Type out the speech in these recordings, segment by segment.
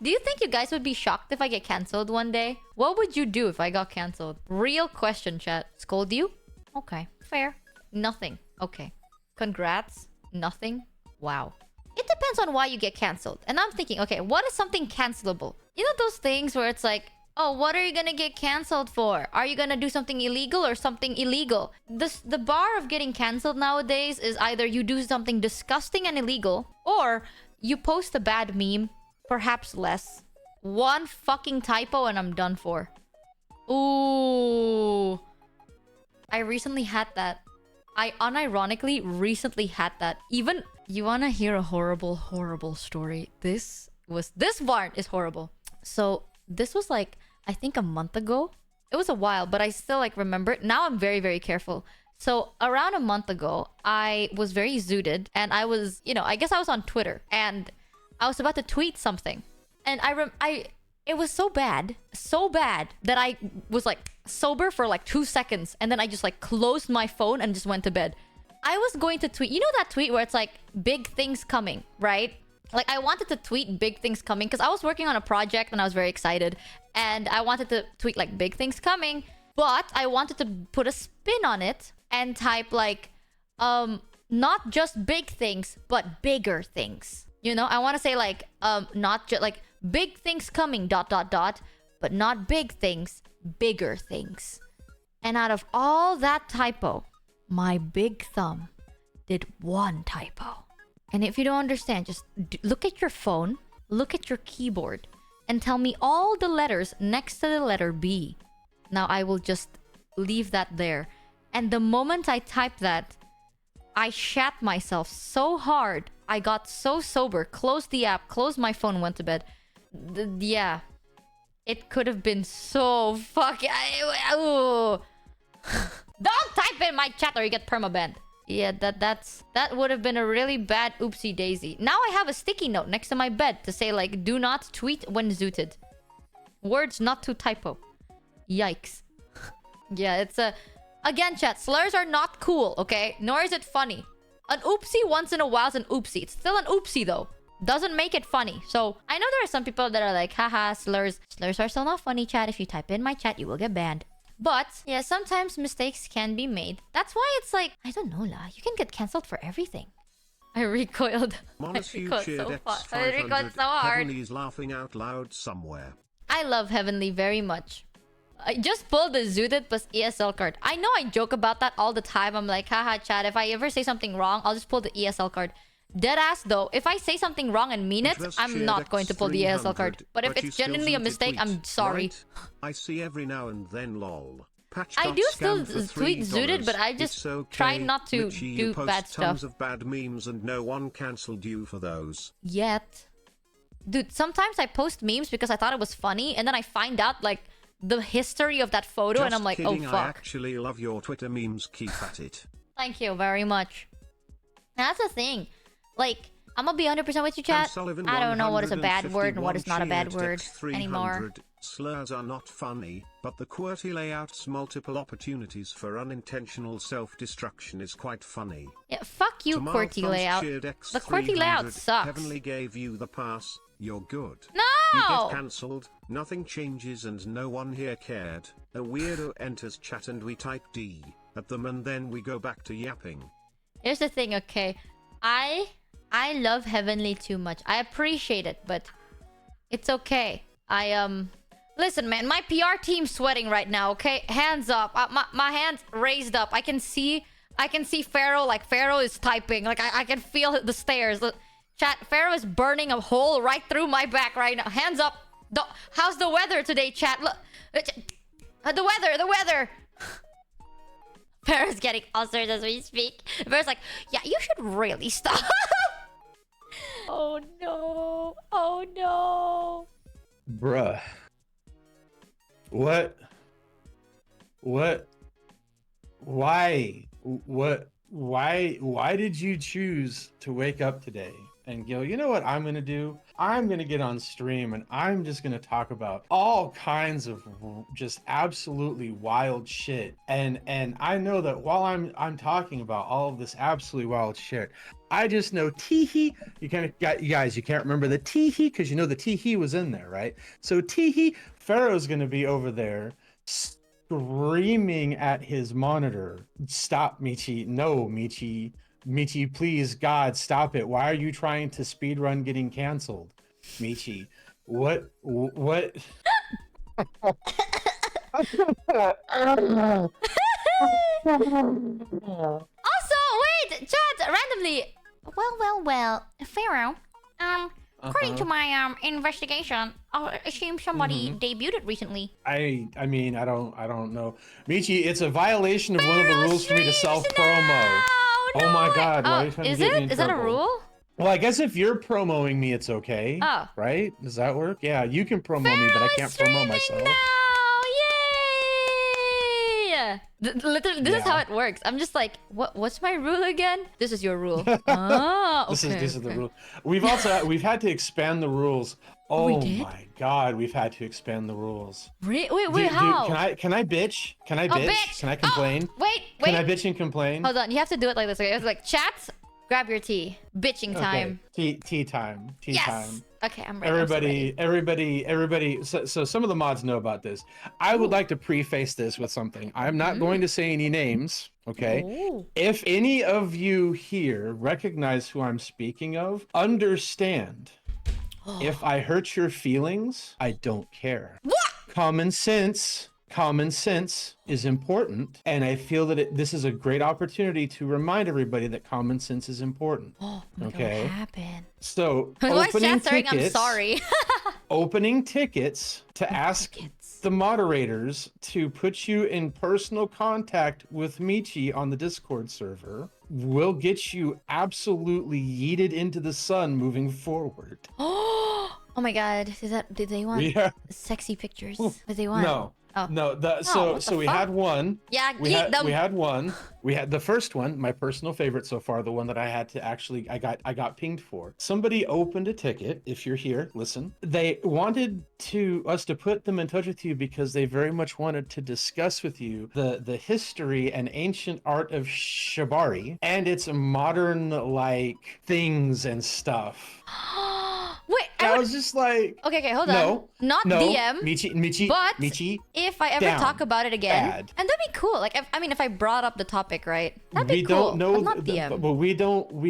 Do you think you guys would be shocked if I get cancelled one day? What would you do if I got cancelled? Real question, chat. Scold you? Okay, fair. Nothing. Okay. Congrats. Nothing. Wow. It depends on why you get cancelled. And I'm thinking, okay, what is something cancelable? You know those things where it's like, oh, what are you gonna get cancelled for? Are you gonna do something illegal or something illegal? The bar of getting cancelled nowadays is either you do something disgusting and illegal, or you post a bad meme, perhaps less. One fucking typo and I'm done for. Ooh. I recently had that. I unironically recently had that. Even... You wanna hear a horrible, horrible story? This part is horrible. So, this was like, I think a month ago. It was a while, but I still like remember it. Now I'm very, very careful. So around a month ago, I was very zooted and I was, I guess I was on Twitter and I was about to tweet something. And it was so bad that I was like sober for like 2 seconds and then I just like closed my phone and just went to bed. I was going to tweet, that tweet where it's like big things coming, right? Like, I wanted to tweet big things coming because I was working on a project and I was very excited. And I wanted to tweet like big things coming. But I wanted to put a spin on it and type like, not just big things, but bigger things. I want to say like, not just like big things coming, ... But not big things, bigger things. And out of all that typo, my big thumb did one typo. And if you don't understand, just look at your phone, look at your keyboard, and tell me all the letters next to the letter B. Now, I will just leave that there. And the moment I typed that, I shat myself so hard. I got so sober, closed the app, closed my phone, went to bed. Yeah. It could have been so fucking... Don't type in my chat or you get permabanned. Yeah, that would have been a really bad oopsie daisy. Now I have a sticky note next to my bed to say like, do not tweet when zooted. Words not to typo. Yikes. Yeah, it's a... Again, chat, slurs are not cool, okay? Nor is it funny. An oopsie once in a while is an oopsie. It's still an oopsie though. Doesn't make it funny. So, I know there are some people that are like, haha, slurs. Slurs are still not funny, chat. If you type in my chat, you will get banned. But, yeah, sometimes mistakes can be made. That's why it's like, I don't know, lah. You can get cancelled for everything. I recoiled. I recoiled so fast. I recoiled so hard. Heavenly's laughing out loud somewhere. I love Heavenly very much. I just pulled the zooted plus ESL card. I know I joke about that all the time. I'm like, haha, chat. If I ever say something wrong, I'll just pull the ESL card. Deadass though, if I say something wrong and mean it, I'm not going to pull the ESL card. But if it's genuinely a mistake, I'm sorry. Right? I see every now and then lol. I do still tweet zooted, but I just try not to Michi, do bad stuff. Tons of bad memes and no one cancelled you for those. Yet. Dude, sometimes I post memes because I thought it was funny, and then I find out like the history of that photo, and I'm like, kidding, oh fuck. I actually love your Twitter memes, keep at it. Thank you very much. That's the thing. Like, I'm gonna be 100% with you, chat. I don't know what is a bad word and what is not a bad word anymore. Slurs are not funny, but the QWERTY layout's multiple opportunities for unintentional self-destruction is quite funny. Yeah, fuck you, QWERTY layout. The QWERTY layout sucks. Heavenly gave you the pass, you're good. No! You get cancelled, nothing changes and no one here cared. A weirdo enters chat and we type D at them and then we go back to yapping. Here's the thing, okay? I love Heavenly too much. I appreciate it, but it's okay. Listen, man, my PR team's sweating right now, okay? Hands up. My hands raised up. I can see Pharaoh, like Pharaoh is typing. Like I can feel the stairs. Chat, Pharaoh is burning a hole right through my back right now. Hands up. How's the weather today, chat? Look, the weather. Pharaoh's getting ulcers as we speak. Pharaoh's like, yeah, you should really stop. Oh no. Oh no. Bruh. What? Why? Why did you choose to wake up today and go, you know what I'm gonna do? I'm gonna get on stream and I'm just gonna talk about all kinds of just absolutely wild shit. And I know that while I'm talking about all of this absolutely wild shit, I just know teehee. You guys, you can't remember the teehee because you know the teehee was in there, right? So teehee, Pharaoh's gonna be over there screaming at his monitor. Stop, Michi. No, Michi. Michi, please, God, stop it. Why are you trying to speedrun getting canceled? Michi, what? Also, wait, chat, randomly. Well, Pharaoh. According to my investigation, I assume somebody debuted recently. I mean, I don't know. Michi, it's a violation of one of the rules for me to self-promo. Oh my God, why are you trying to get me in Is that a trouble? rule? Well, I guess if you're promoting me, it's okay. Oh. Right? Does that work? Yeah, you can promo me, but I can't promo myself. Now! Yay! Literally, this is how it works. I'm just like, what's my rule again? This is your rule. Ah, okay. This is the rule. We've had to expand the rules. Oh my God, we've had to expand the rules. Wait, how? Can I bitch? Can I bitch? Bitch. Can I complain? Wait. Can I bitch and complain? Hold on, you have to do it like this. Okay? It's like, chat, grab your tea. Bitching time. Okay. Tea time. Tea time. Okay, I'm ready. Everybody. So some of the mods know about this. I would like to preface this with something. I'm not going to say any names, okay? Ooh. If any of you here recognize who I'm speaking of, understand. If I hurt your feelings, I don't care. What? Common sense is important, and I feel that this is a great opportunity to remind everybody that common sense is important. Oh my God, okay. what happened? So opening tickets. I'm sorry. Opening tickets to ask the moderators to put you in personal contact with Michi on the Discord server will get you absolutely yeeted into the sun moving forward. Oh my God, did they want sexy pictures? What did they want? No. Oh. No, so we had one. Yeah, we had one. We had the first one, my personal favorite so far, the one that I had to actually I got pinged for. Somebody opened a ticket. If you're here, listen. They wanted us to put them in touch with you because they very much wanted to discuss with you the history and ancient art of shibari and its modern like things and stuff. Wait, I was just like, okay, hold on. Not DM. Michi, but Michi, if I ever talk about it again, and that'd be cool. Like, if I brought up the topic, right? That'd be cool. We don't know, not DM. but we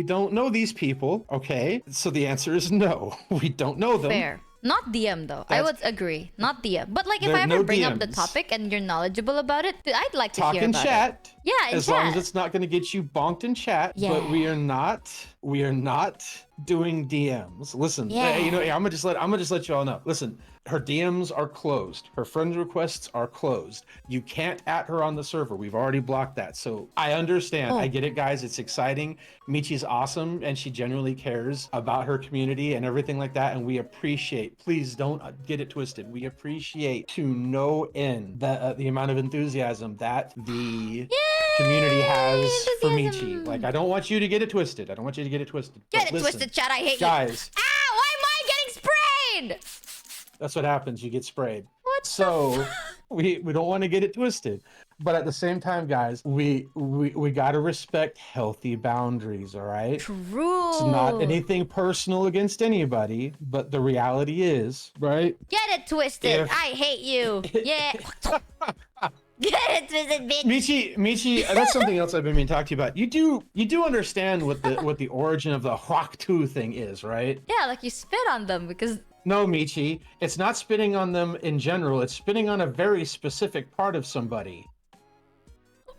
don't know these people. Okay, so the answer is no. We don't know them. Fair. Not DM though. I would agree. Not DM. But like if I ever bring up the topic and you're knowledgeable about it, I'd like to hear about chat. it. Yeah, in as long as it's not going to get you bonked in chat. Yeah. But we are not doing DMs. Listen, I'm gonna just let you all know. Listen, her DMs are closed. Her friend requests are closed. You can't at her on the server. We've already blocked that. So I understand. I get it, guys. It's exciting. Michi's awesome, and she genuinely cares about her community and everything like that. And we appreciate. Please don't get it twisted. We appreciate to no end the amount of enthusiasm that the community has for Michi. Like, I don't want you to get it twisted. Get it twisted, chat. I hate guys. You. Ah, why am I getting sprayed? That's what happens. You get sprayed. What? So we don't want to get it twisted. But at the same time, guys, we gotta respect healthy boundaries, all right? True. It's not anything personal against anybody, but the reality is, right? Get it twisted. I hate you. Yeah. Get it twisted, bitch. Michi, that's something else I've been meaning to talk to you about. You do understand what the origin of the Haku thing is, right? Yeah, like you spit on them because. No, Michi, it's not spitting on them in general. It's spitting on a very specific part of somebody.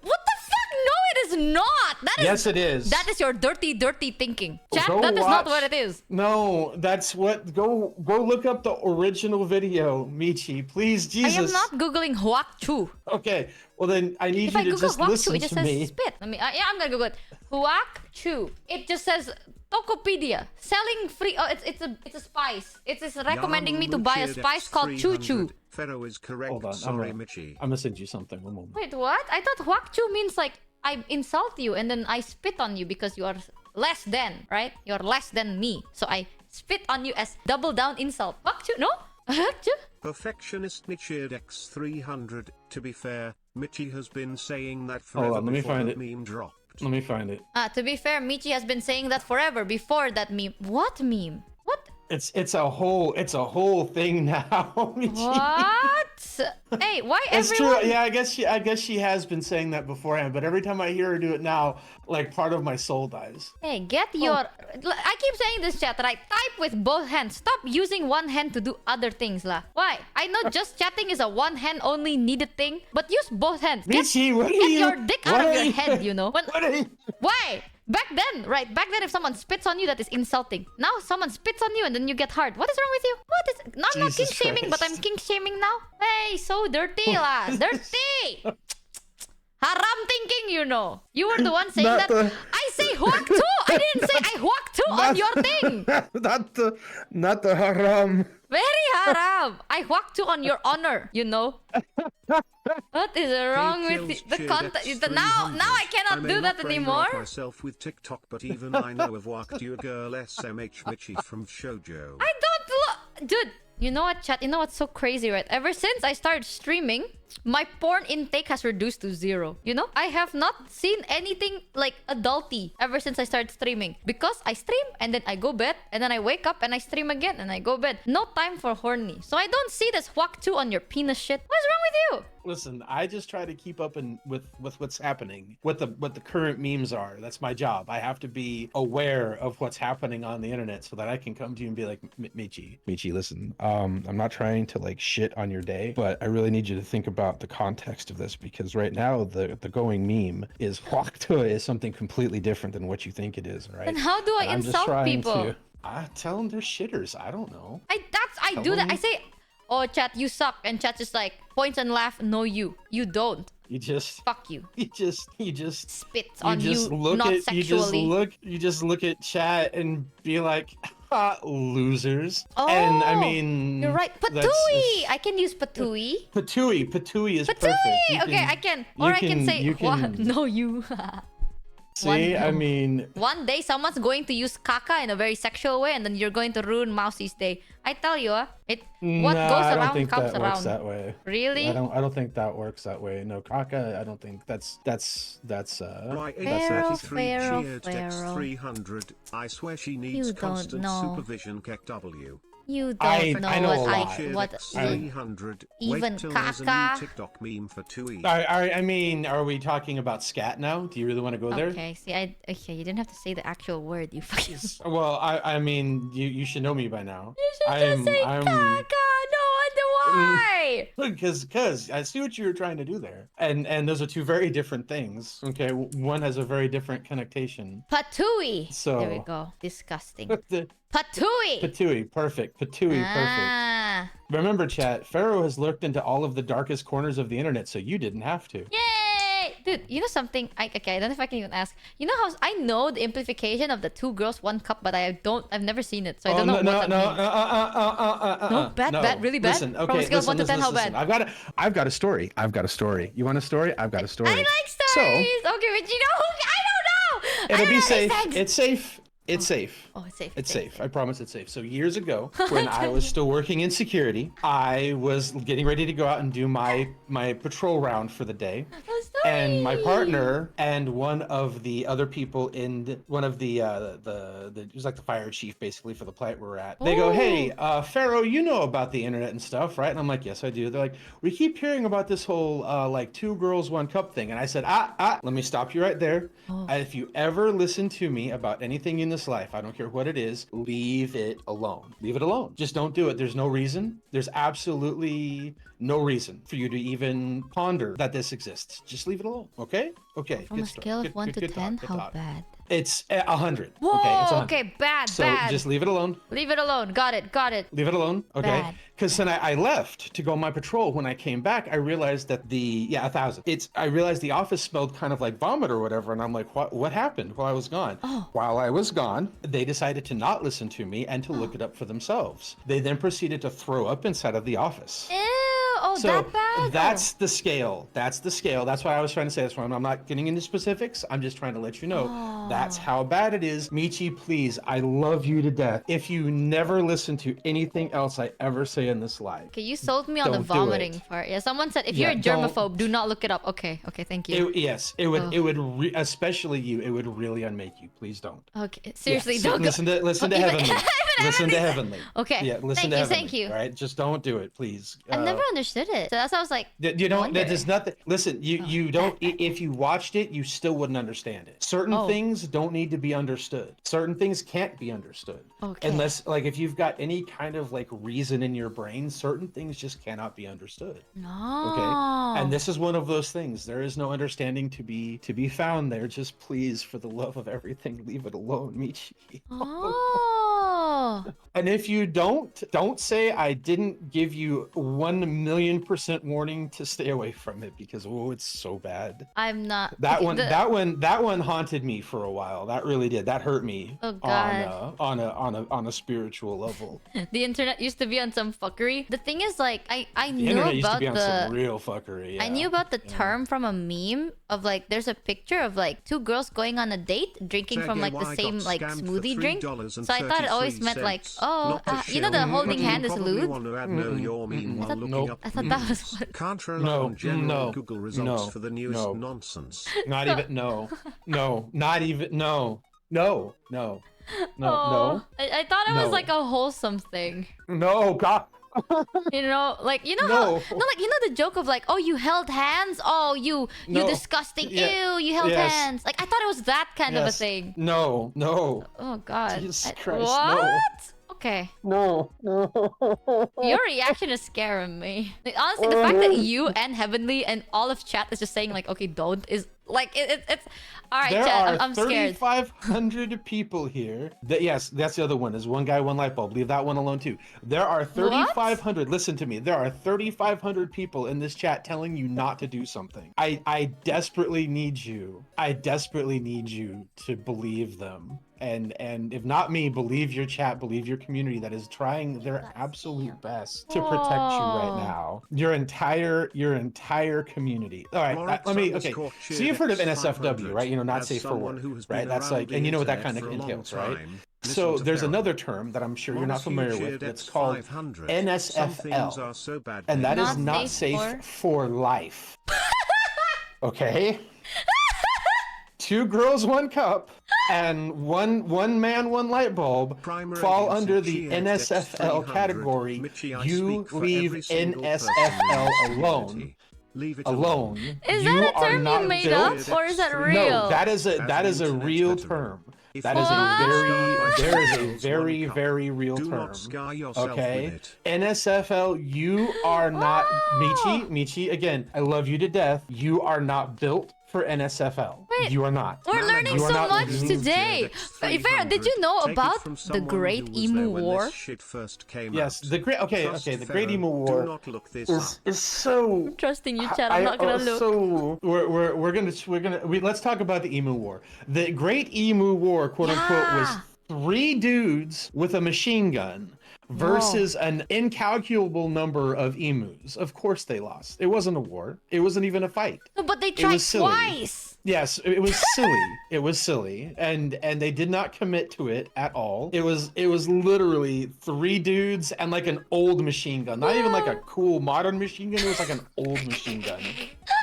What the fuck? No, it is not. Yes, it is. That is your dirty thinking. Chat, that is not what it is. No, that's what. Go look up the original video, Michi. Please, Jesus. I am not googling Haku. Okay, well then I need you to just listen it just to says me. Spit. I'm gonna Google it. Haku. It just says Tokopedia selling free. Oh, it's a spice. It's recommending me to buy a spice called Choo Choo. Pharaoh is correct. Hold on, sorry, Michi. I'm gonna send you something. One moment. Wait, what? I thought Haku means like I insult you and then I spit on you because you are less than, right? You're less than me. So I spit on you as double down insult. Fuck you, no? Perfectionist Michi X300. To be fair, Michi has been saying that Hold forever on, let me before find the it. meme dropped. Let me find it. To be fair, Michi has been saying that forever before that meme. What meme? What? It's a whole thing now. Michi. What? Hey, why It's everyone? true. Yeah, I guess she has been saying that beforehand, but every time I hear her do it now, like part of my soul dies. Hey, get your... I keep saying this, chat, right? Type with both hands. Stop using one hand to do other things, lah. Why? I know just chatting is a one hand only needed thing, but use both hands. Michi, what are Get you? your dick out of your head, you know? What are you? Why? Back then, right? Back then, if someone spits on you, that is insulting. Now, someone spits on you and then you get hard. What is wrong with you? What is... I'm not king Jesus shaming, but Christ. I'm king shaming now. Hey, so dirty, lah. Dirty! Haram thinking, you know. You were the one saying Not that. the- I say huak too. I didn't say I huak too on your thing. not the haram. Very haram. I huak too on your honor, you know. What is wrong with Kills the cheered content? Now 300. I cannot may do not that brain anymore. rot myself with TikTok, but even I know of walked you girl SMH Michi from vshojo. I don't look, dude. You know what, chat? You know what's so crazy, right? Ever since I started streaming, my porn intake has reduced to 0. You know, I have not seen anything like adulty ever since I started streaming, because I stream and then I go bed and then I wake up and I stream again and I go bed. No time for horny. So I don't see this whack 2 on your penis shit. What's wrong with you? Listen, I just try to keep up with what's happening, what the current memes are. That's my job. I have to be aware of what's happening on the internet so that I can come to you and be like, Michi, listen, I'm not trying to like shit on your day, but I really need you to think about the context of this, because right now the going meme is Waktua is something completely different than what you think it is, right? And how do I And I'm just insult trying people? to- I tell them they're shitters. I don't know. I Tell do that. them- I say, oh chat, you suck, and chat just like points and laugh. No, you don't. You just Fuck you. you just Spits on you, look not at sexually. you just look at chat and be like, ha, losers. Oh, and I mean, You're right. that's- Patooey! I can use patooey. Patooey is perfect. Patooey! You Okay, I can. Or I can say, you "What? can- No, you. See, I mean, One day someone's going to use caca in a very sexual way, and then you're going to ruin Mousie's day. I tell you, what nah, goes I don't around think comes that works around. that way. Really? I don't think that works that way. No, Kaka, I don't think that's My Pharaoh, 83 Pharaoh, cheered Pharaoh. X300. I swear she needs You don't constant know. supervision. KW. You don't I know know a what lot. I what X300. even Wait till there's a new caca. TikTok meme for 2E. I mean, are we talking about scat now? Do you really want to go there? Okay, see, okay, you didn't have to say the actual word, you fucking. Well, I mean, you should know me by now. You should just say caca. No wonder why. Because I see what you were trying to do there, and those are two very different things. Okay, one has a very different connotation. Patooey. So- There we go. Disgusting. The Patooey. Patooey, perfect. Patooey, perfect. Ah. Remember, chat, Pharaoh has lurked into all of the darkest corners of the internet, so you didn't have to. Yay! Dude, you know something? Okay, I don't know if I can even ask. You know how I know the implication of the 2 girls, 1 cup, but I've never seen it, so I don't know what that means. No, bad, really bad? Listen, From okay, a scale of listen, 1 to 10, how listen. bad? I've got a story. You want a story? I've got a story. I like stories! Okay, but you know who? I don't know! It'll I be don't know safe. these things. It's safe. It's safe. Oh, it's safe. It's safe. I promise it's safe. So years ago, when I was still working in security, I was getting ready to go out and do my patrol round for the day. Oh, And my sorry. partner and one of the other people in one of the it was like the fire chief basically for the plant we're at. They go, Oh. "Hey, Pharaoh, you know about the internet and stuff, right?" And I'm like, "Yes, I do." They're like, "We keep hearing about this whole like 2 girls, 1 cup thing." And I said, let me stop you right there. Oh. If you ever listen to me about anything in this life, I don't care what it is, leave it alone. Leave it alone. Just don't do it. There's no reason. There's absolutely no reason for you to even ponder that this exists. Just leave it alone. Okay? Okay. From a start. scale of Good- 1 good- to good 10, talk, good how talk. bad? It's 100. Whoa, okay, it's 100. okay, bad, So bad. just leave it alone. Leave it alone. Got it. Leave it alone. Okay. Bad. Because then I left to go on my patrol. When I came back, I realized that 1,000. I realized the office smelled kind of like vomit or whatever. And I'm like, what happened while I was gone? Oh. While I was gone, they decided to not listen to me and to look it up for themselves. They then proceeded to throw up inside of the office. Ew. Oh, So that bad? that's the scale. That's the scale. That's what I was trying to say. That's why I'm not getting into specifics. I'm just trying to let you know that's how bad it is. Michi, please, I love you to death. If you never listen to anything else I ever say in this live, Okay, you sold me on the don't do vomiting it. part. Yeah, someone said if Yeah, you're a germaphobe, do not look it up. Okay, thank you. Yes, it would. It would, especially you. It would really unmake you. Please don't. Okay, seriously, Yeah, don't listen go. to listen to Even- Heavenly. Listen to Heavenly. Okay, Yeah, listen thank to you, Heavenly. thank you. All right, just don't do it, please. I never understood it, so that's why I was like, You don't. wonder. There's nothing. Listen, you don't. If you watched it, you still wouldn't understand it. Certain things don't need to be understood. Certain things can't be understood. Okay. Unless, like, if you've got any kind of like reason in your brain, certain things just cannot be understood. No. Okay. And this is one of those things. There is no understanding to be found there. Just please, for the love of everything, leave it alone, Michi. Oh. And if you don't say I didn't give you 1,000,000% warning to stay away from it, because it's so bad. I'm not. That Okay, that one haunted me for a while. That really did. That hurt me. Oh, God. On a spiritual level. The internet used to be on some fuckery. The thing is, like, I The knew internet used to about be on some real fuckery. I yeah. knew about the term from a meme of like there's a picture of like two girls going on a date drinking from like the same like smoothie drink. So I thought it always meant like, oh, you know, the holding hand is lewd. I thought that was what. Can't rely on general no, Google results no, for the newest no. nonsense. Not even no. Not even no. No. Oh, I thought it was No. like a wholesome thing. No, God. You know, like you know No. how like you know the joke of like, oh, you held hands, oh, you No. disgusting, Yeah. ew, you held Yes. hands. Like I thought it was that kind of a Yes. thing. No. Oh God. Jesus Christ, what? no. Okay. No. Your reaction is scaring me. Like, honestly, the fact that you and Heavenly and all of chat is just saying like, okay, don't is like it's all right. There Chat, are I'm scared. 3,500 people here. Yes, that's the other one. Is one guy, one light bulb. Leave that one alone too. There are 3,500. Listen to me. There are 3,500 people in this chat telling you not to do something. I desperately need you. I desperately need you to believe them. And if not me, believe your chat, believe your community that is trying their absolute best to protect you right now. Your entire community. All right, let me. Okay, so you've heard of NSFW, right? You know, not safe for work, right? That's like, and you know what that kind of entails, right? So there's another term that I'm sure you're not familiar with. It's called NSFL, and that is not safe for life. Okay. 2 girls, 1 cup, and one man, 1 light bulb fall under the NSFL category. You leave NSFL alone. Alone. Is that a term you made up, or is that real? No, that is a real term. There is a very real term. Okay. NSFL, you are not Michi, again, I love you to death. You are not built for NSFL. Wait, you are not. We're learning so much today. Fair, did you know about the Great Emu War? Yes, the great. Okay, the Great Emu War is so. I'm trusting you, Chad. I'm not gonna look. So let's talk about the Emu War. The Great Emu War, quote unquote, was 3 dudes with a machine gun versus an incalculable number of emus. Of course they lost. It wasn't a war. It wasn't even a fight. No, but they tried twice. Yes, it was silly. It was silly, and they did not commit to it at all. It was literally 3 dudes and like an old machine gun, not even like a cool modern machine gun. It was like an old machine gun,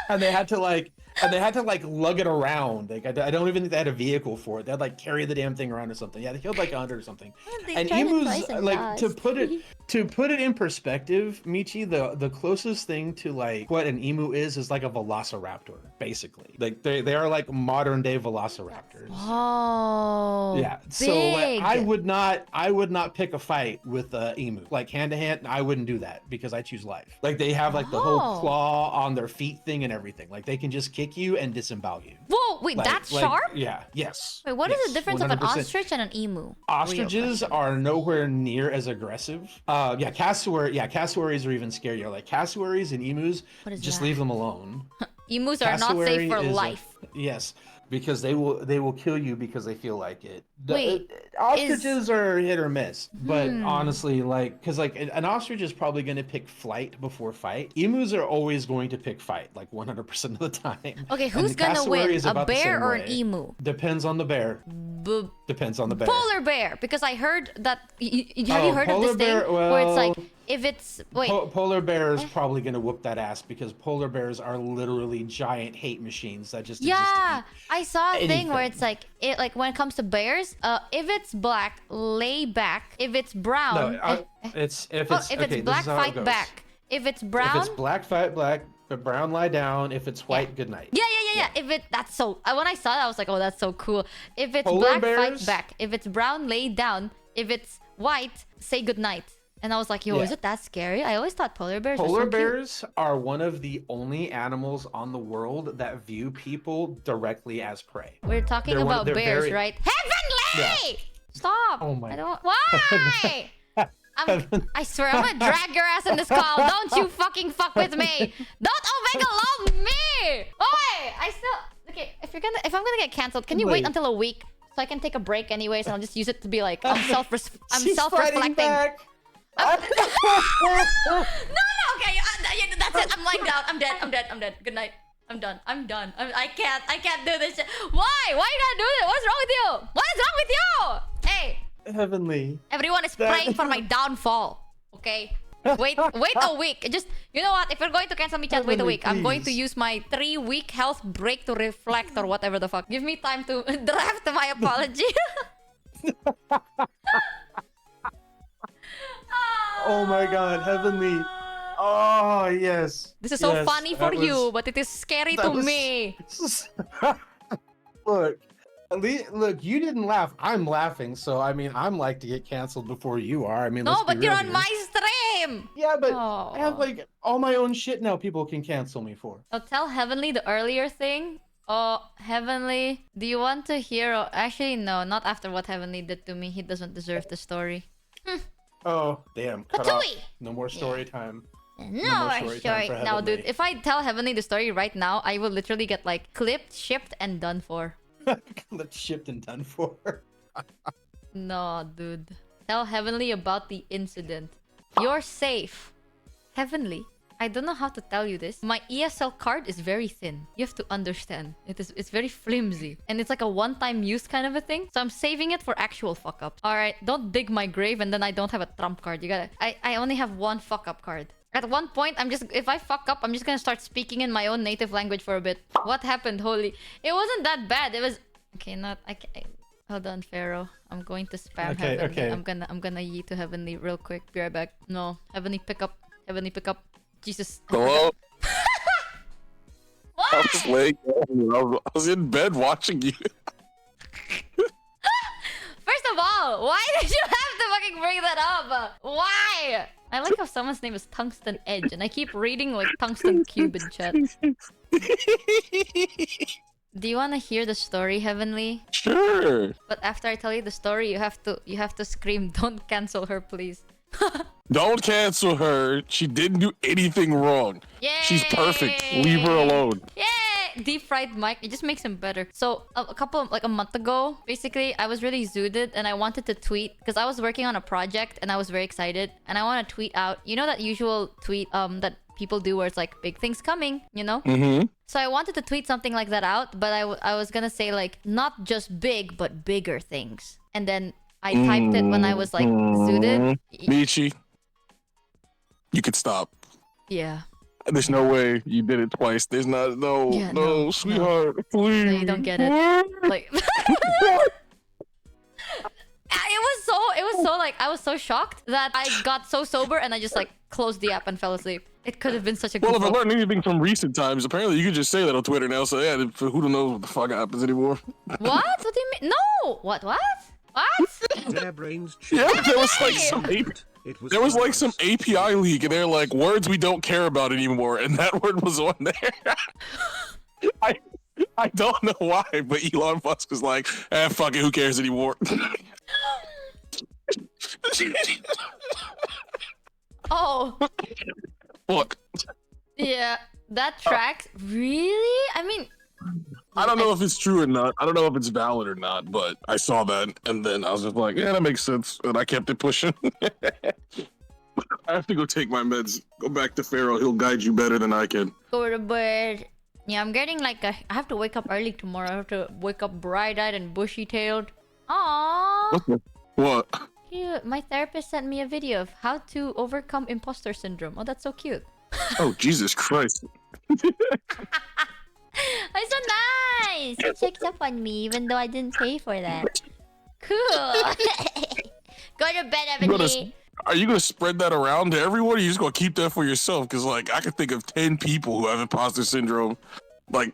and they had to lug it around. Like I don't even think they had a vehicle for it. They had like carry the damn thing around or something. Yeah, they killed like 100 or something. And emus, like to put it in perspective, Michi, the closest thing to like what an emu is like a velociraptor, basically. Like they are like modern day velociraptors. Oh. Yeah. So like, I would not pick a fight with emu like hand to hand. I wouldn't do that because I choose life. Like they have like the whole claw on their feet thing and everything. Like they can just kick you and disembowel you. Whoa, wait, that's sharp? Yeah, yes. Wait, what is the difference 100%. Of an ostrich and an emu? Ostriches are nowhere near as aggressive. Cassowaries are even scarier. Like cassowaries and emus, just leave them alone. Emus are not safe for life. Yes. because they will kill you because they feel like it. Wait, Ostriches are hit or miss, but Hmm. honestly, like, because like an ostrich is probably going to pick flight before fight. Emus are always going to pick fight, like 100% of the time. Okay, And who's the gonna cassowary win? is A about the bear same or an way. emu? Depends on the bear. B- Depends on the bear. Polar bear, because I heard that. Have you heard of Polar this thing bear, where it's like well, if it's wait Polar bear is probably going to whoop that ass because polar bears are literally giant hate machines that just exist to yeah, eat I saw a thing where anything. it's like when it comes to bears, if it's black, lay back. If it's brown, No, it's if oh, it's if okay. it's black, this is how it fight goes. back. If it's brown, If it's black, fight black. But brown, lie down. If it's white, good night. yeah. If it that's so when I saw that I was like, oh, that's so cool. If it's Polar black, bears- fight back. If it's brown, lay down. If it's white, say goodnight. And I was like, yo, Yeah. is it that scary? I always thought polar bears were Polar so cute. bears are one of the only animals on the world that view people directly as prey. We're talking They're about they're bears, very- right? Heavenly! Stop! Oh my- I don't. Why? I swear, I'm gonna drag your ass in this call. Don't you fucking fuck with me. Don't Omega love me. Oh wait, I still okay. If I'm gonna get canceled, can you wait Wait. until a week so I can take a break anyways, and I'll just use it to be like I'm She's fighting self-reflecting. back. No, okay, that's it. I'm lying down. I'm dead. Good night. I'm done. I can't do this shit. Why? Why you gotta do this? What's wrong with you? What is wrong with you? Hey, Heavenly. everyone is praying for my downfall. Okay? Wait a week. Just, you know what? If you're going to cancel me, chat, wait a Heavenly, week. I'm going to please. use my 3-week health break to reflect or whatever the fuck. Give me time to draft my apology. Oh my God, Heavenly. Oh yes. This is so Yes, funny for that you, was- but it is scary that to was- me. Look, at least, look, you didn't laugh. I'm laughing, so I mean, I'm like to get canceled before you are. I mean, No, let's be but you're real on here. my stream. Yeah, but Oh. I have like all my own shit now. People can cancel me for. I'll tell Heavenly the earlier thing. Oh, Heavenly, do you want to hear? Actually, no, not after what Heavenly did to me. He doesn't deserve the story. Oh, damn! Cut off. Patooey! No more story time. No, more more story story. time for No, dude, Heavenly. if I tell Heavenly the story right now, I will literally get like clipped, shipped, and done for. Let's shipped and done for. No, dude. Tell Heavenly about the incident. You're safe. Heavenly, I don't know how to tell you this. My ESL card is very thin. You have to understand. It's very flimsy. And it's like a one-time use kind of a thing. So I'm saving it for actual fuck-ups. Alright, don't dig my grave and then I don't have a trump card. You gotta... I only have one fuck-up card. At one point, if I fuck up, I'm just gonna start speaking in my own native language for a bit. What happened? Holy... It wasn't that bad. It was... Okay, not... Hold on, Pharaoh. I'm going to spam Okay, Heavenly. okay. I'm gonna yeet to Heavenly real quick. Be right back. No. Heavenly, pick up. Heavenly, pick up. Jesus. Hello? What? I was laying down. I was in bed watching you. First of all, why did you have to fucking bring that up? Why? I like how someone's name is Tungsten Edge, and I keep reading like Tungsten Cube in chat. Do you want to hear the story, Heavenly? Sure. But after I tell you the story, you have to scream, "Don't cancel her, please." Don't cancel her. She didn't do anything wrong. Yay! She's perfect. Leave her alone. Yay! Deep fried Mike. It just makes him better. So a month ago, basically, I was really zooted and I wanted to tweet because I was working on a project and I was very excited and I want to tweet out. You know that usual tweet that people do where it's like big things coming, you know? Mm-hmm. So I wanted to tweet something like that out, but I was gonna say like not just big but bigger things. And then I typed it when I was like zooted. Michi, you could stop. Yeah. There's no way you did it twice. There's not. No, Yeah, no, no, sweetheart, please. No, you don't get it. Like it was so like I was so shocked that I got so sober and I just like closed the app and fell asleep. It could have been such a good Well, if I learned anything from recent times, apparently you could just say that on Twitter now. So yeah, who don't know what the fuck happens anymore? What? What do you mean? No! What? What? Their brains Yeah, there was like Hey! some It was there was like some nice. API leak, and they're like words we don't care about anymore, and that word was on there. I don't know why, but Elon Musk was like, fuck it, who cares anymore? Oh, Look, yeah. That tracks. Really? I mean, I don't know if it's true or not. I don't know if it's valid or not, but I saw that and then I was just like, yeah, that makes sense. And I kept it pushing. I have to go take my meds. Go back to Pharaoh. He'll guide you better than I can. Go to bed. Yeah, I'm getting like I have to wake up early tomorrow. I have to wake up bright-eyed and bushy-tailed. Aww. What? Cute. My therapist sent me a video of how to overcome imposter syndrome. Oh, that's so cute. Oh, Jesus Christ. It's so nice. It checks up on me even though I didn't pay for that. Cool. Go to bed, everybody. Are you gonna spread that around to everyone? Or are you just gonna keep that for yourself? Because like I could think of 10 people who have imposter syndrome. Like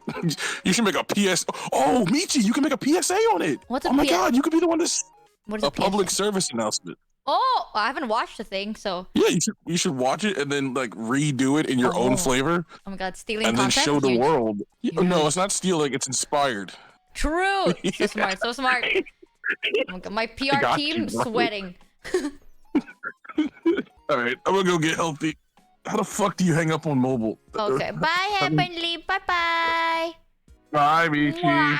you should make a PS. Oh, Michi, you can make a PSA on it. What's a oh my God, you could be the one that's what is a public service announcement. Oh, I haven't watched the thing, so yeah, you should watch it and then like redo it in your own flavor. Oh my God, stealing and content? then show the world. No, it's not stealing. It's inspired. True. So smart. So smart. Oh my God, my PR team sweating. All right, I'm gonna go get healthy. How the fuck do you hang up on mobile? Okay, bye, Heavenly. Bye bye. Bye, Michi.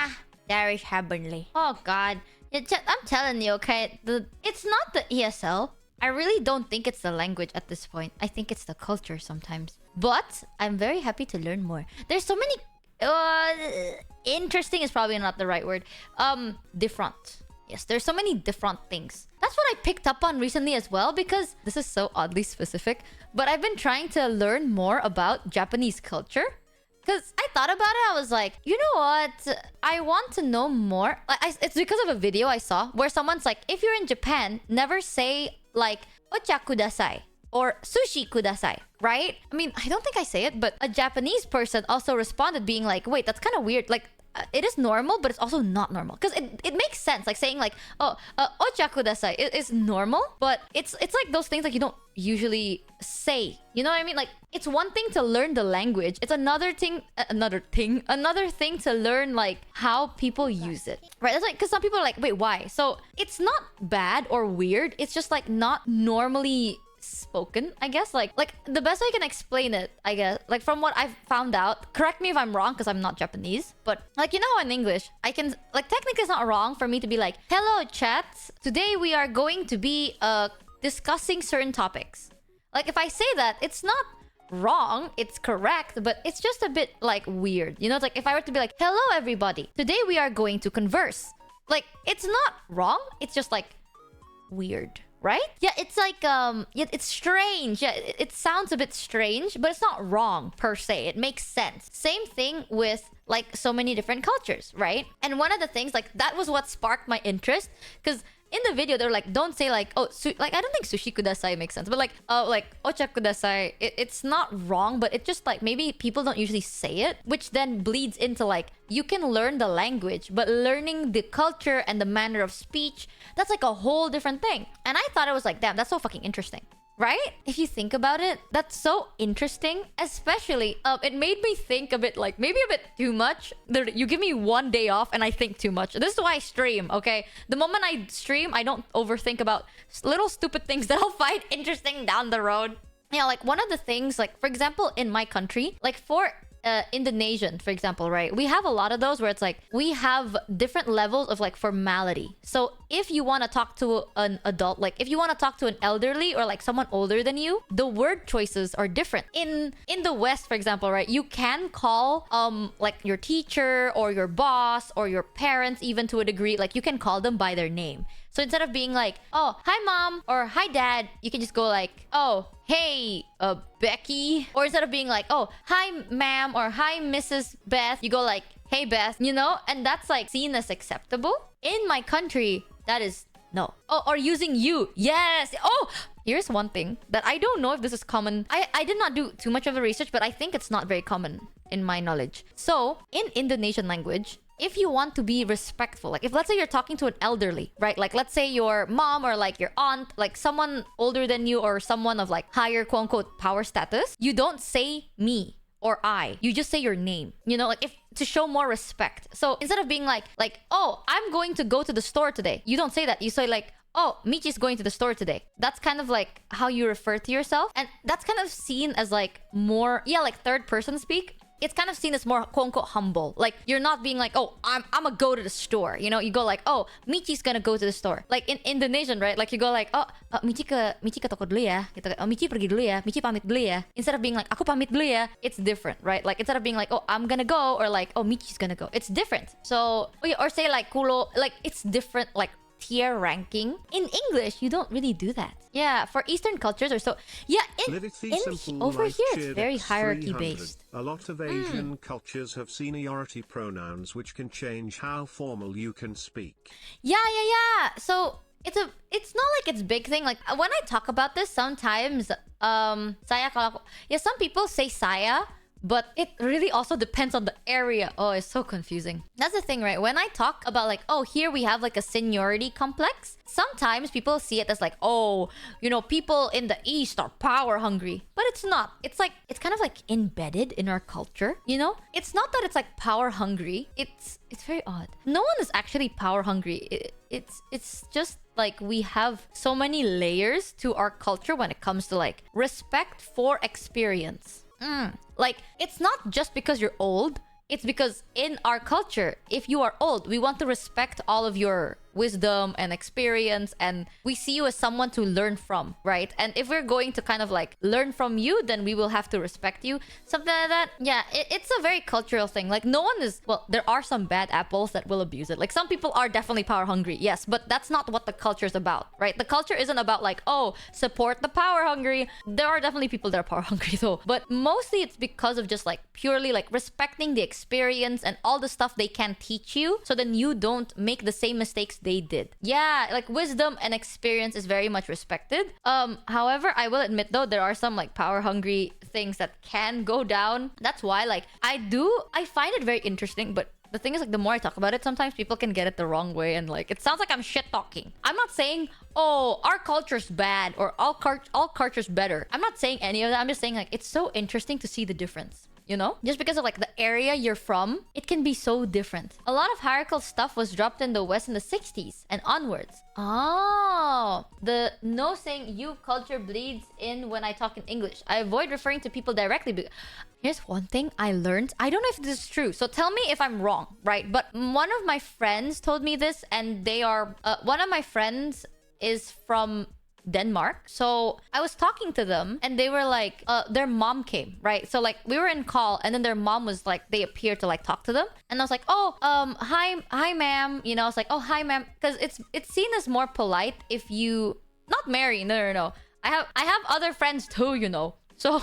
There is Heavenly. Oh God. I'm telling you, okay, it's not the ESL. I really don't think it's the language at this point. I think it's the culture sometimes. But I'm very happy to learn more. There's so many... interesting is probably not the right word. Different. Yes, there's so many different things. That's what I picked up on recently as well because this is so oddly specific. But I've been trying to learn more about Japanese culture. Because I thought about it, I was like, you know what? I want to know more. It's because of a video I saw where someone's like, if you're in Japan, never say like, ocha kudasai or sushi kudasai, right? I mean, I don't think I say it, but a Japanese person also responded being like, wait, that's kind of weird. Like, it is normal, but it's also not normal. Because it makes sense. Like saying like, oh, ocha kudasai is normal, but it's like those things like you don't usually say. You know what I mean? Like, it's one thing to learn the language. It's another thing to learn like how people use it. Right? That's like, because some people are like, wait, why? So it's not bad or weird. It's just like not normally spoken, I guess. Like the best way I can explain it, I guess, like from what I've found out, correct me if I'm wrong because I'm not Japanese, but like, you know, in English I can like, technically it's not wrong for me to be like, hello chat, today we are going to be discussing certain topics. Like if I say that, it's not wrong, it's correct, but it's just a bit like weird, you know? It's like if I were to be like, hello everybody, today we are going to converse, like it's not wrong, it's just like weird. Right? Yeah, it's like, yeah, it's strange. Yeah, it sounds a bit strange, but it's not wrong per se. It makes sense. Same thing with like so many different cultures, right? And one of the things, like that was what sparked my interest, because in the video they're like, don't say like, oh, like I don't think sushi kudasai makes sense, but like, oh, like ocha kudasai, it's not wrong, but it just like maybe people don't usually say it, which then bleeds into like, you can learn the language, but learning the culture and the manner of speech, that's like a whole different thing. And I thought it was like, damn, that's so fucking interesting. Right? If you think about it, that's so interesting. Especially, it made me think a bit like, maybe a bit too much. You give me one day off and I think too much. This is why I stream, okay? The moment I stream, I don't overthink about little stupid things that I'll find interesting down the road. Yeah, like one of the things, like for example, in my country, like for Indonesian, for example, right? We have a lot of those where it's like we have different levels of like formality. So if you want to talk to an adult, like if you want to talk to an elderly or like someone older than you, the word choices are different. In the West, for example, right? You can call like your teacher or your boss or your parents, even to a degree, like you can call them by their name. So instead of being like, oh, hi mom or hi dad, you can just go like, oh, hey, Becky. Or instead of being like, oh, hi ma'am or hi Mrs. Beth, you go like, hey Beth, you know? And that's like seen as acceptable. In my country, that is no. Oh, or using you. Yes. Oh, here's one thing that I don't know if this is common. I did not do too much of a research, but I think it's not very common in my knowledge. So in Indonesian language, if you want to be respectful, like if let's say you're talking to an elderly, right? Like let's say your mom or like your aunt, like someone older than you or someone of like higher quote unquote power status, you don't say me or I, you just say your name, you know, like if to show more respect. So instead of being like, oh, I'm going to go to the store today, you don't say that. You say like, oh, Michi's going to the store today. That's kind of like how you refer to yourself. And that's kind of seen as like more, yeah, like third person speak. it's kind of seen as more quote unquote humble. Like you're not being like, oh, I'm gonna go to the store. You know, you go like, oh, Michi's gonna go to the store. Like in Indonesian, right? Like you go like, oh, Michi ke toko dulu ya. Gitu. Oh, Michi pergi dulu ya. Michi pamit dulu ya. Instead of being like, aku pamit dulu ya. It's different, right? Like instead of being like, oh, I'm gonna go, or like, oh, Michi's gonna go. It's different. So, or say like kulo, like it's different, like tier ranking. In English, you don't really do that. Yeah, for Eastern cultures or so. Yeah, over here it's very hierarchy based. A lot of Asian cultures have seniority pronouns which can change how formal you can speak. Yeah. So it's not like it's big thing. Like when I talk about this, sometimes saya kalau some people say saya. But it really also depends on the area. Oh, it's so confusing. That's the thing, right? When I talk about like, oh, here we have like a seniority complex, sometimes people see it as like, oh, you know, people in the East are power hungry. But it's not. It's like, it's kind of like embedded in our culture, you know? It's not that it's like power hungry. It's very odd. No one is actually power hungry. It's just like we have so many layers to our culture when it comes to like respect for experience. Like, it's not just because you're old. It's because in our culture, if you are old, we want to respect all of your wisdom and experience, and we see you as someone to learn from, right? And if we're going to kind of like learn from you, then we will have to respect you, something like that. Yeah, it's a very cultural thing. Like no one is, well, there are some bad apples that will abuse it. Like some people are definitely power hungry, yes, but that's not what the culture is about, right? The culture isn't about like, oh, support the power hungry. There are definitely people that are power hungry though, but mostly it's because of just like purely like respecting the experience and all the stuff they can teach you, so then you don't make the same mistakes they did. Yeah, like wisdom and experience is very much respected. However, I will admit though, there are some like power hungry things that can go down. That's why like I find it very interesting, but the thing is like the more I talk about it, sometimes people can get it the wrong way and like it sounds like I'm shit talking. I'm not saying, oh, our culture's bad or all culture's better. I'm not saying any of that. I'm just saying like it's so interesting to see the difference. You know, just because of like the area you're from, it can be so different. A lot of hierarchical stuff was dropped in the West in the 60s and onwards. Oh, the no saying you culture bleeds in when I talk in English. I avoid referring to people directly. Here's one thing I learned. I don't know if this is true, so tell me if I'm wrong, right? But one of my friends told me this, and they are one of my friends is from Denmark. So I was talking to them and they were like, their mom came, right? So like we were in call and then their mom was like, they appeared to like talk to them. And I was like, oh, hi ma'am. You know, I was like, oh, hi ma'am. Because it's seen as more polite if you not marry. No. I have other friends too, you know. So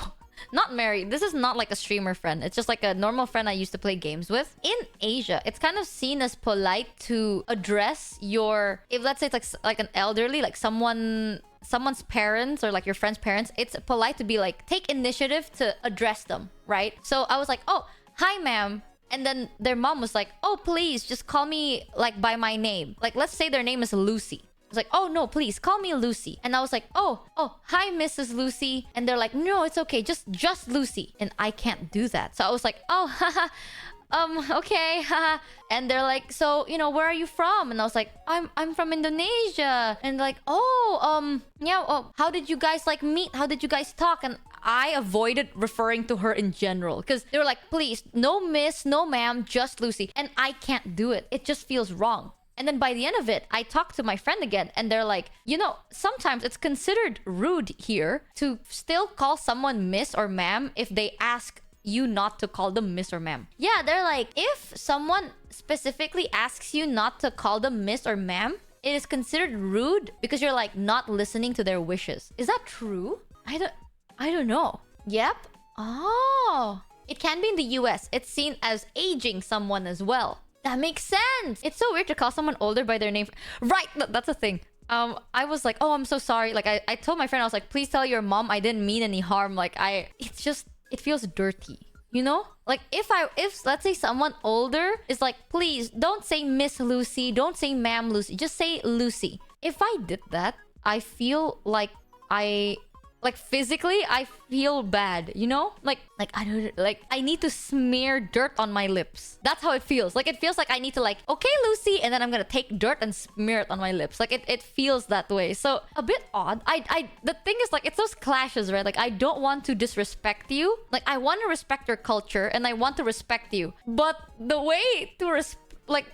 not married. This is not like a streamer friend. It's just like a normal friend I used to play games with. In Asia, it's kind of seen as polite to address your, if let's say it's like an elderly, like someone's parents or like your friend's parents, it's polite to be like, take initiative to address them, right? So I was like, oh, hi ma'am. And then their mom was like, oh, please just call me like by my name. Like, let's say their name is Lucy. I was like, oh no, please call me Lucy. And I was like, oh, hi Mrs. Lucy. And they're like, no, it's okay, just Lucy. And I can't do that. So I was like, oh, haha. Okay, haha. And they're like, so, you know, where are you from? And I was like, I'm from Indonesia. And like, oh, yeah, oh, how did you guys like meet? How did you guys talk? And I avoided referring to her in general because they were like, please, no miss, no ma'am, just Lucy. And I can't do it. It just feels wrong. And then by the end of it, I talked to my friend again and they're like, you know, sometimes it's considered rude here to still call someone miss or ma'am if they ask you not to call them miss or ma'am. Yeah, they're like, if someone specifically asks you not to call them miss or ma'am, it is considered rude because you're like not listening to their wishes. Is that true? I don't know. Yep. Oh, it can be in the US. It's seen as aging someone as well. That makes sense. It's so weird to call someone older by their name. Right, that's a thing. I was like, oh, I'm so sorry. Like I told my friend, I was like, please tell your mom I didn't mean any harm. Like it's just, it feels dirty, you know? Like if let's say someone older is like, please don't say Miss Lucy, don't say Ma'am Lucy, just say Lucy. If I did that, I feel like I like physically I feel bad, you know? Like I don't like I need to smear dirt on my lips. That's how it feels. Like it feels like I need to like, okay, Lucy, and then I'm gonna take dirt and smear it on my lips. Like it feels that way. So a bit odd. I the thing is like it's those clashes, right? Like I don't want to disrespect you. Like I want to respect your culture and I want to respect you. But the way to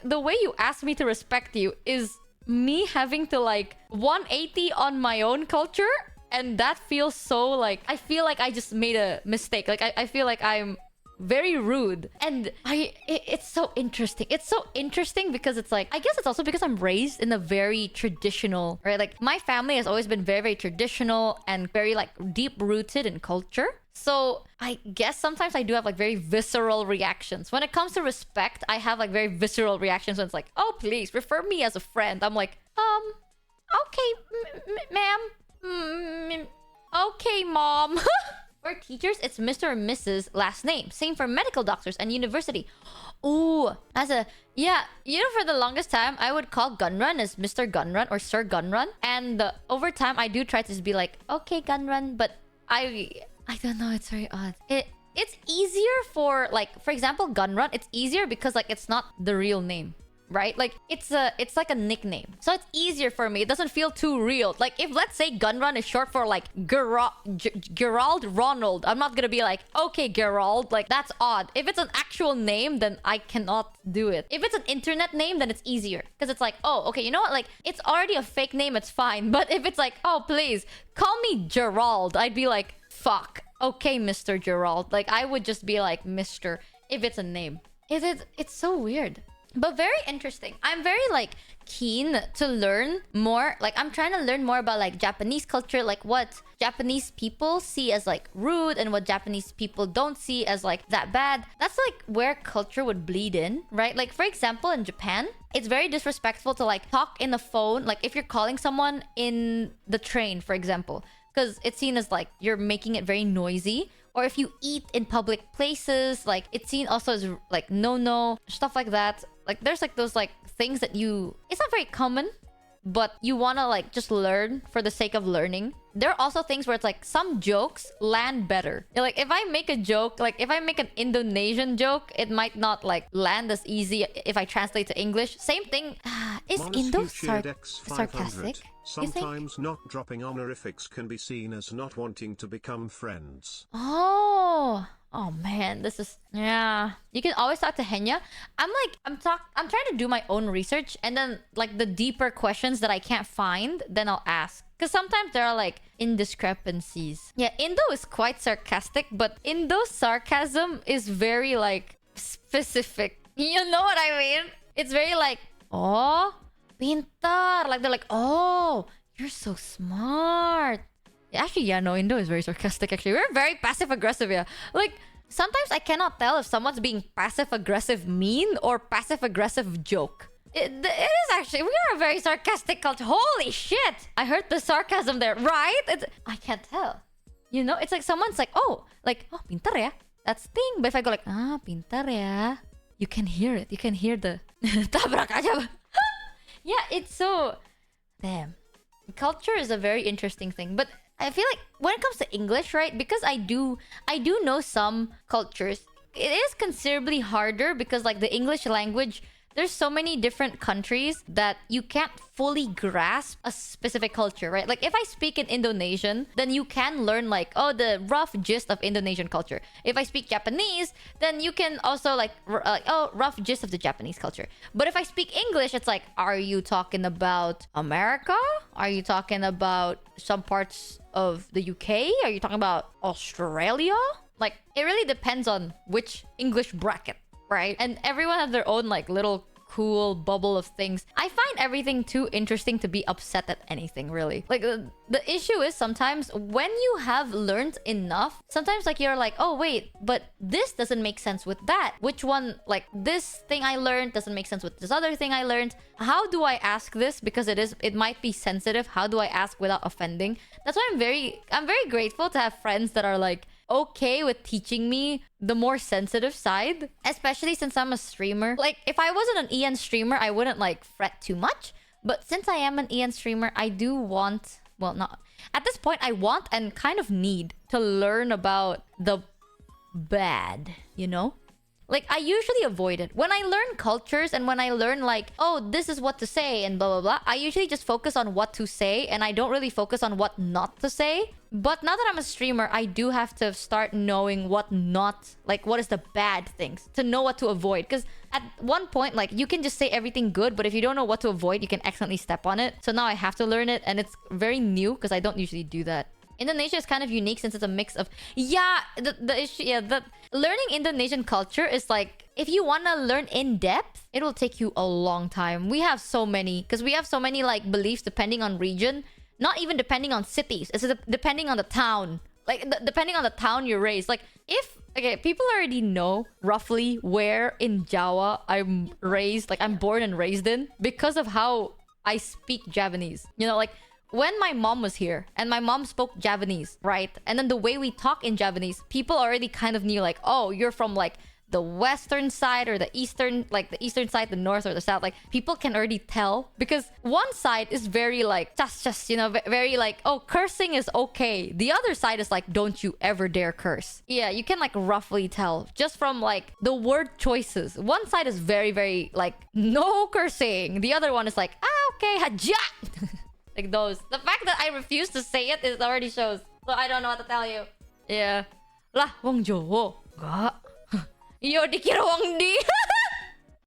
the way you ask me to respect you is me having to like 180 on my own culture, and that feels so like I feel like I just made a mistake. Like I feel like I'm very rude, and it's so interesting. It's so interesting because it's like I guess it's also because I'm raised in a very traditional, right? Like my family has always been very, very traditional and very like deep rooted in culture. So I guess sometimes I do have like very visceral reactions. When it comes to respect, I have like very visceral reactions when it's like, oh, please refer me as a friend. I'm like, okay, ma'am. Okay, mom. For teachers, it's Mr. or Mrs. last name. Same for medical doctors and university. Ooh, yeah, you know, for the longest time, I would call Gunrun as Mr. Gunrun or Sir Gunrun. And over time, I do try to just be like, okay, Gunrun, but I don't know, it's very odd. It's easier for like, for example, Gunrun, it's easier because like it's not the real name, right? Like it's like a nickname. So it's easier for me. It doesn't feel too real. Like if let's say Gunrun is short for like Gerald Ronald, I'm not gonna be like, okay, Gerald, like that's odd. If it's an actual name, then I cannot do it. If it's an internet name, then it's easier. Because it's like, oh, okay, you know what? Like it's already a fake name, it's fine. But if it's like, oh, please, call me Gerald, I'd be like, fuck. Okay, Mr. Gerald. Like I would just be like Mr. if it's a name. It's so weird. But very interesting. I'm very like keen to learn more. Like I'm trying to learn more about like Japanese culture, like what Japanese people see as like rude and what Japanese people don't see as like that bad. That's like where culture would bleed in, right? Like for example, in Japan, it's very disrespectful to like talk in the phone. Like if you're calling someone in the train, for example, because it's seen as like you're making it very noisy. Or if you eat in public places, like it's seen also as like no, stuff like that. Like there's like those like things that it's not very common, but you want to like just learn for the sake of learning. There are also things where it's like some jokes land better. Like if I make a joke, like if I make an Indonesian joke, it might not like land as easy if I translate to English. Same thing. Is Indo sarcastic? Sometimes not dropping honorifics can be seen as not wanting to become friends. Oh man, this is, yeah. You can always talk to Henya. I'm trying to do my own research, and then like the deeper questions that I can't find, then I'll ask. Because sometimes there are like indiscrepancies. Yeah, Indo is quite sarcastic, but Indo's sarcasm is very like specific. You know what I mean? It's very like, oh, pintar. Like they're like, oh, you're so smart. Actually, yeah, no, Indo is very sarcastic, actually. We're very passive-aggressive, yeah. Like, sometimes I cannot tell if someone's being passive-aggressive mean or passive-aggressive joke. It is actually, we are a very sarcastic culture. Holy shit! I heard the sarcasm there, right? I can't tell. You know, it's like someone's like, oh, pintar ya. That's the thing. But if I go like, pintar ya, you can hear it. You can hear the tabrak aja. Yeah, it's so... Damn. Culture is a very interesting thing, but I feel like when it comes to English, right? Because I do know some cultures, it is considerably harder because like the English language, there's so many different countries that you can't fully grasp a specific culture, right? Like if I speak in Indonesian, then you can learn like, oh, the rough gist of Indonesian culture. If I speak Japanese, then you can also like, oh, rough gist of the Japanese culture. But if I speak English, it's like, are you talking about America? Are you talking about some parts of the UK? Are you talking about Australia? Like, it really depends on which English bracket, right? And everyone has their own like little cool bubble of things. I find everything too interesting to be upset at anything, really. Like the issue is sometimes when you have learned enough, sometimes like you're like, oh wait, but this doesn't make sense with that. Which one, like this thing I learned doesn't make sense with this other thing I learned. How do I ask this? Because it might be sensitive. How do I ask without offending? That's why I'm very grateful to have friends that are like okay with teaching me the more sensitive side, especially since I'm a streamer. Like if I wasn't an EN streamer, I wouldn't like fret too much, but since I am an EN streamer, I do want well, not at this point, I want and kind of need to learn about the bad, you know? Like, I usually avoid it. When I learn cultures and when I learn, like, oh, this is what to say and blah, blah, blah, I usually just focus on what to say and I don't really focus on what not to say. But now that I'm a streamer, I do have to start knowing what not, like, what is the bad things to know what to avoid. Because at one point, like, you can just say everything good, but if you don't know what to avoid, you can accidentally step on it. So now I have to learn it, and it's very new because I don't usually do that. Indonesia is kind of unique since it's a mix of the issue, the learning Indonesian culture is like, if you want to learn in depth, it will take you a long time. We have so many, because we have so many like beliefs depending on region, not even depending on cities. It's depending on the town, like depending on the town you're raised. Like, if okay, people already know roughly where in Jawa I'm raised, like I'm born and raised in, because of how I speak Javanese. You know, like, when my mom was here and my mom spoke Javanese, right? And then the way we talk in Javanese, people already kind of knew, like, oh, you're from like the western side or the eastern, like the eastern side, the north or the south. Like, people can already tell because one side is very like just you know, very like, oh, cursing is okay. The other side is like, don't you ever dare curse. Yeah, you can like roughly tell just from like the word choices. One side is very, very like no cursing. The other one is like, okay, haja. Like those. The fact that I refuse to say it is already shows. So I don't know what to tell you. Yeah. Lah, wong Jawa. Enggak. Yo dikira wong di.